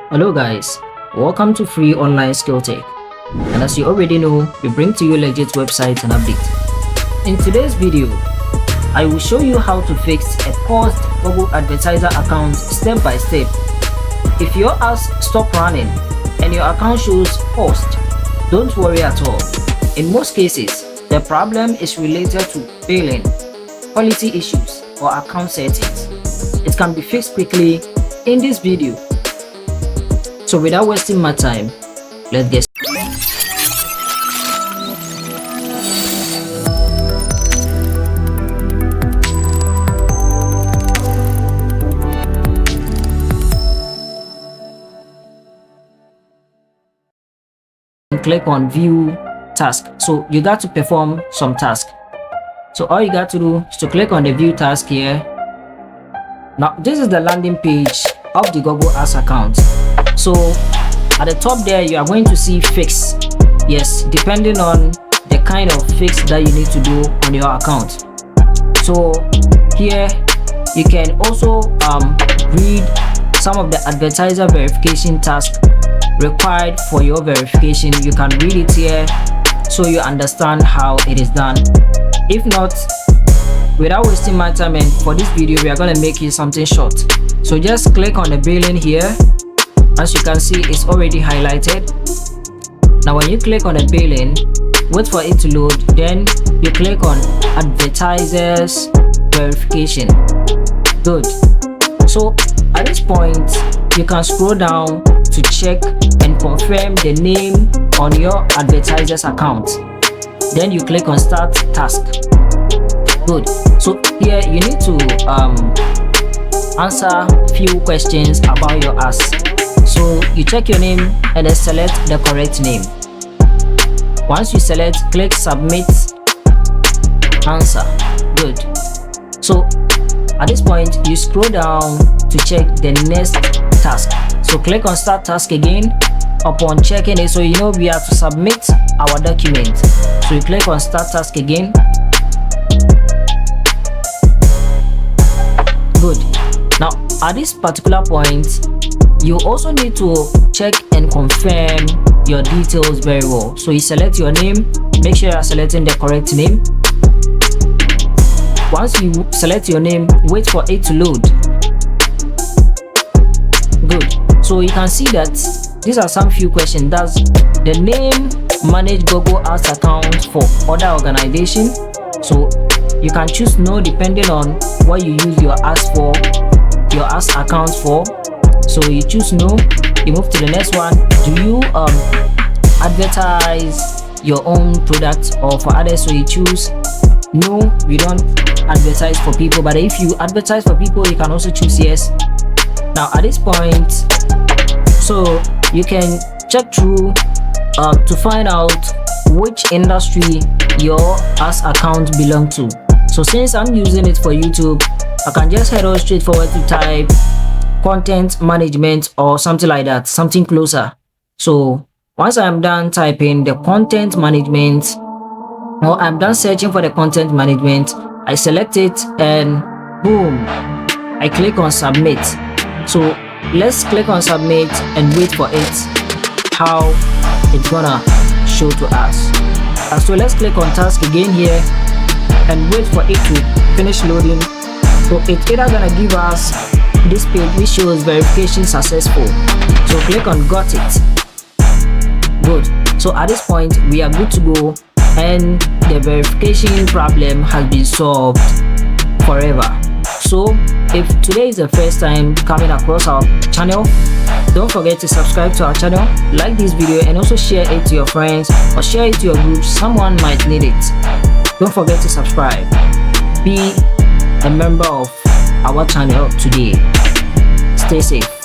Hello guys, welcome to Free Online Skill Tech, and as you already know, we bring to you legit websites and updates. In today's video, I will show you how to fix a paused Google Advertiser account step by step. If your ads stop running and your account shows paused, don't worry at all. In most cases, the problem is related to billing, quality issues, or account settings. It can be fixed quickly in this video. So without wasting my time, let's get started. Click on view task. So you got to perform some task. So all you got to do is to click on the view task here. Now this is the landing page of the Google Ads account. So at the top there, you are going to see fix. Yes, depending on the kind of fix that you need to do on your account. So here you can also read some of the advertiser verification tasks required for your verification. You can read it here so you understand how it is done. If not, without wasting my time, and for this video we are going to make it something short. So just click on the billing here. As you can see, it's already highlighted. Now when you click on the billing, wait for it to load, then you click on advertisers verification. Good. So at this point, you can scroll down to check and confirm the name on your advertisers account. Then you click on start task. Good. So here you need to answer few questions about your ads. So you check your name and then select the correct name. Once you select, click submit answer. Good. So at this point, you scroll down to check the next task. So click on start task again. Upon checking it, so you know we have to submit our document. So you click on start task again. Good. Now at this particular point, you also need to check and confirm your details very well. So you select your name, make sure you are selecting the correct name. Once you select your name, wait for it to load. Good. So you can see that these are some few questions. Does the name manage Google Ads account for other organization? So you can choose no depending on what you use your ads for, your ads account for. So you choose no. You move to the next one. Do you advertise your own product or for others? So you choose no, we don't advertise for people. But if you advertise for people, you can also choose yes. Now at this point, so you can check through to find out which industry your ads account belong to. So since I'm using it for YouTube, I can just head on straight forward to type content management or something like that, something closer. So once I'm done typing the content management, or I'm done searching for the content management, I select it and boom, I click on submit. So let's click on submit and wait for it, how it's gonna show to us. So let's click on task again here and wait for it to finish loading. So it's either gonna give us this page which shows verification successful. So click on got it. Good. So at this point we are good to go and the verification problem has been solved forever. So if today is the first time coming across our channel, don't forget to subscribe to our channel, like this video, and also share it to your friends or share it to your group. Someone might need it. Don't forget to subscribe. Be a member of our channel today. Stay safe.